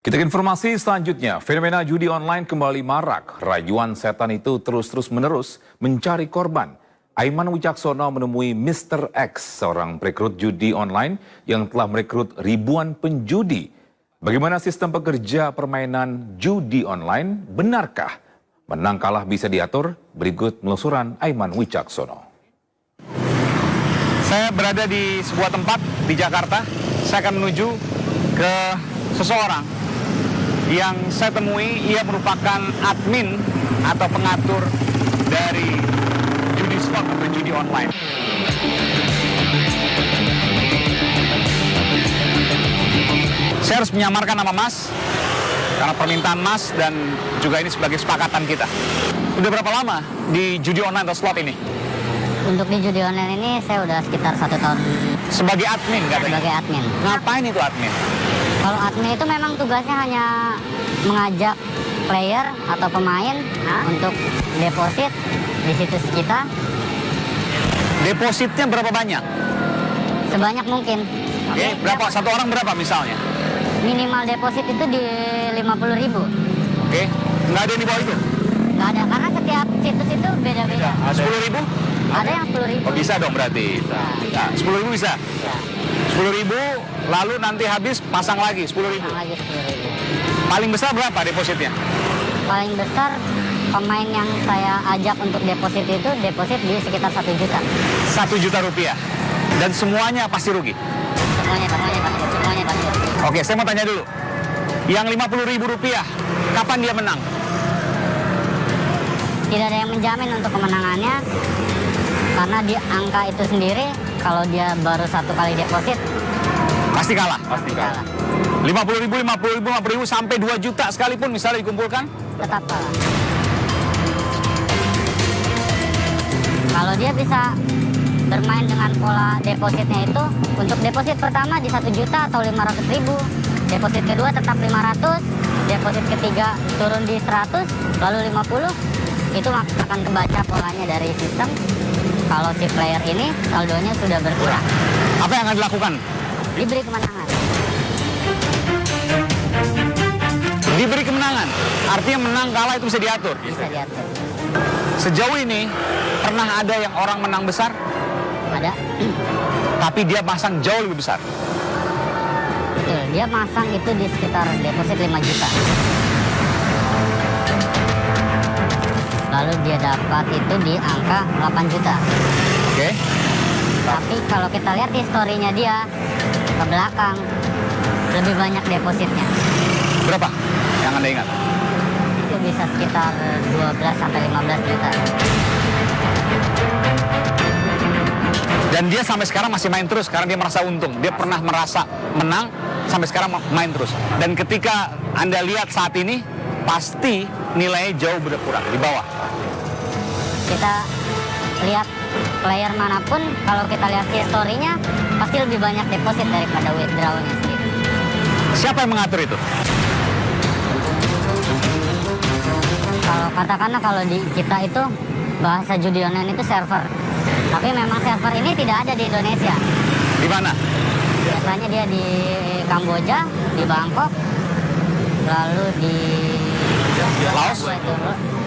Kita ke informasi selanjutnya, fenomena judi online kembali marak. Rayuan setan itu terus-menerus mencari korban. Aiman Wicaksono menemui Mr. X, seorang perekrut judi online yang telah merekrut ribuan penjudi. Bagaimana sistem pekerja permainan judi online? Benarkah menang kalah bisa diatur? Berikut penelusuran Aiman Wicaksono. Saya berada di sebuah tempat di Jakarta. Saya akan menuju ke seseorang yang saya temui. Ia merupakan admin atau pengatur dari judi slot atau judi online. Saya harus menyamarkan nama Mas karena permintaan Mas dan juga ini sebagai sepakatan kita. Udah berapa lama di judi online atau slot ini? Untuk di judi online ini saya udah sekitar 1 tahun. Sebagai admin katanya? Sebagai admin. Ngapain itu admin? Kalau admin itu memang tugasnya hanya mengajak player atau pemain untuk deposit di situs kita. Depositnya berapa banyak? Sebanyak mungkin. Oke, berapa? Satu orang berapa misalnya? Minimal deposit itu di 50.000. Oke, nggak ada yang di bawah itu? Nggak ada, karena setiap situs itu beda-beda. 10.000? Ada yang 10.000. Oh, bisa dong berarti. Nah, 10.000 bisa? Ya, 10.000, lalu nanti habis pasang lagi 10.000. lagi 10.000. Paling besar berapa depositnya? Paling besar pemain yang saya ajak untuk deposit itu deposit di sekitar 1 juta. 1 juta rupiah. Dan semuanya pasti rugi? Semuanya pasti. Oke, saya mau tanya dulu. Yang 50.000 rupiah, kapan dia menang? Tidak ada yang menjamin untuk kemenangannya, karena di angka itu sendiri kalau dia baru 1 kali deposit Pasti kalah? Pasti kalah. 50.000 sampai 2 juta sekalipun misalnya dikumpulkan? tetap kalah. Kalau dia bisa bermain dengan pola depositnya itu, untuk deposit pertama di 1 juta atau 500.000, deposit kedua tetap 500, deposit ketiga turun di 100, lalu 50, itu akan kebaca polanya dari sistem. Kalau si player ini saldonya sudah berkurang, Apa yang akan dilakukan? diberi kemenangan. Diberi kemenangan, artinya menang kalah itu bisa diatur. Bisa diatur. Sejauh ini pernah ada yang orang menang besar, Ada. tapi dia pasang jauh lebih besar. Betul, dia masang itu di sekitar deposit 5 juta. Lalu dia dapat itu di angka 8 juta. Oke? Tapi kalau kita lihat historinya dia ke belakang, lebih banyak depositnya. Berapa yang Anda ingat? Itu bisa sekitar 12 sampai 15 juta. Dan dia sampai sekarang masih main terus karena dia merasa untung. Dia pernah merasa menang, sampai sekarang main terus. Dan ketika Anda lihat saat ini, pasti nilainya jauh berkurang, di bawah. Kita lihat player manapun, kalau kita lihat historinya, pasti lebih banyak deposit daripada withdrawalnya sendiri. Siapa yang mengatur itu? Kalau katakanlah kalau di kita itu bahasa judi online itu server. Tapi memang server ini tidak ada di Indonesia. Di mana? Biasanya dia di Kamboja, di Bangkok, lalu di Laos?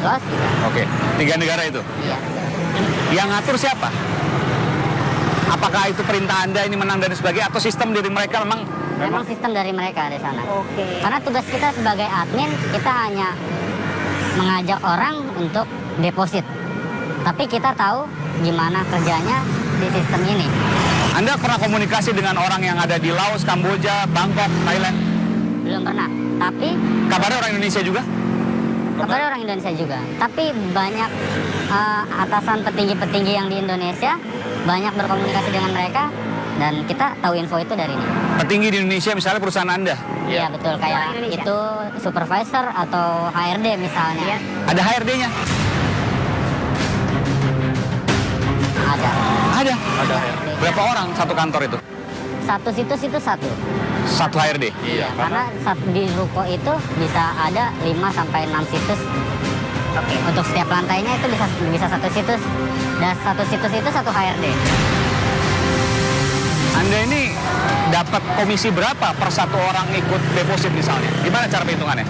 Laos juga. Oke, 3 negara itu. Iya. Yang ngatur siapa? Apakah itu perintah Anda ini menang dan sebagainya, atau sistem dari mereka memang Memang sistem dari mereka di sana. Oke. Karena tugas kita sebagai admin, kita hanya mengajak orang untuk deposit. Tapi kita tahu gimana kerjanya di sistem ini. Anda pernah komunikasi dengan orang yang ada di Laos, Kamboja, Bangkok, Thailand? Belum pernah. Tapi Kabarnya orang Indonesia juga? kabarnya orang Indonesia juga. Tapi banyak atasan petinggi-petinggi yang di Indonesia banyak berkomunikasi dengan mereka, dan kita tahu info itu dari ini. Petinggi di Indonesia misalnya perusahaan Anda? Iya betul, kayak itu supervisor atau HRD misalnya. Ada HRD-nya? Ada. Ada. Berapa orang satu kantor itu? Satu situs itu satu. Satu HRD? Iya, karena di ruko itu bisa ada 5 sampai 6 situs. Untuk setiap lantainya itu bisa satu situs. Dan satu situs itu satu HRD. Anda ini dapat komisi berapa per satu orang ikut deposit misalnya? Gimana cara perhitungannya?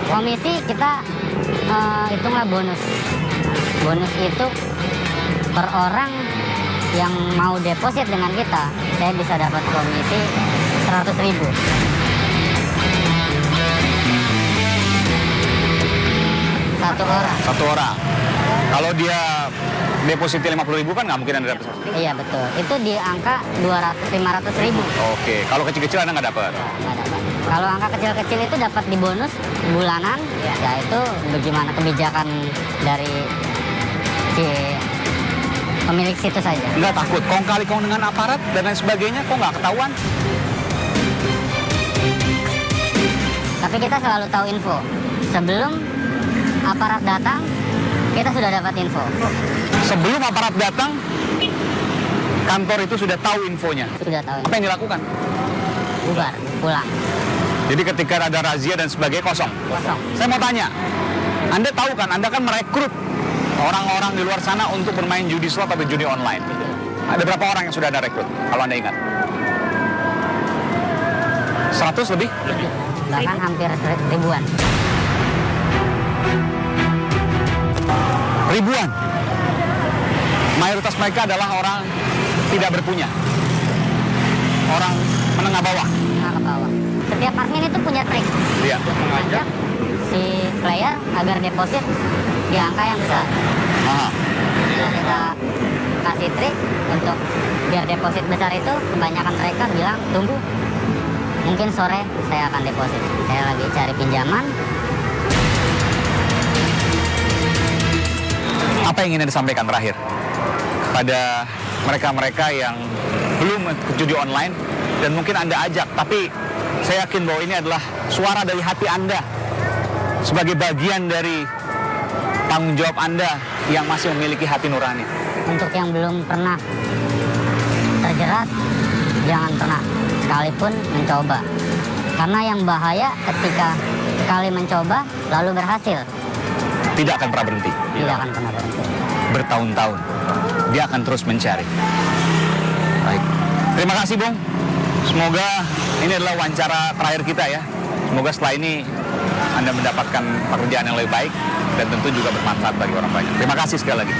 Komisi kita hitunglah bonus. Bonus itu per orang yang mau deposit dengan kita, saya bisa dapat komisi 100.000. Satu orang. Kalau dia deposit 50.000 kan nggak mungkin Anda dapat. Iya betul. Itu di angka 500.000. Oke, kalau kecil-kecil Anda nggak dapat. Nggak dapat. Kalau angka kecil-kecil itu dapat di bonus bulanan, ya itu bagaimana kebijakan dari si pemilik situs saja. Nggak takut kong kali kong dengan aparat dan lain sebagainya, kok nggak ketahuan? Tapi kita selalu tahu info. Sebelum aparat datang, kita sudah dapat info. Sebelum aparat datang, kantor itu sudah tahu infonya. Sudah tahu. Apa yang dilakukan? Bubar, pulang. Jadi ketika ada razia dan sebagainya kosong. Kosong. Saya mau tanya, Anda tahu kan, Anda kan merekrut orang-orang di luar sana untuk bermain judi slot atau judi online. Ada berapa orang yang sudah Anda rekrut, kalau Anda ingat? 100 lebih? Bahkan hampir ribuan. Ribuan. Mayoritas mereka adalah orang tidak berpunya. Orang menengah bawah. Nah, ke bawah. Setiap admin itu punya trik. Iya. Mengajak si player agar deposit di angka yang besar. Aha. Nah, kita kasih trik untuk biar deposit besar itu, kebanyakan mereka bilang tunggu. Mungkin sore saya akan deposit. Saya lagi cari pinjaman. Apa yang ingin Anda sampaikan terakhir kepada mereka-mereka yang belum ikut judi online dan mungkin Anda ajak, tapi saya yakin bahwa ini adalah suara dari hati Anda sebagai bagian dari tanggung jawab Anda yang masih memiliki hati nurani. Untuk yang belum pernah terjerat, jangan pernah sekalipun mencoba. Karena yang bahaya ketika sekali mencoba lalu berhasil, Tidak akan pernah berhenti. tidak akan pernah berhenti. Bertahun-tahun dia akan terus mencari. Baik. Terima kasih, Bung. Semoga ini adalah wawancara terakhir kita ya. Semoga setelah ini Anda mendapatkan pekerjaan yang lebih baik dan tentu juga bermanfaat bagi orang banyak. Terima kasih sekali lagi.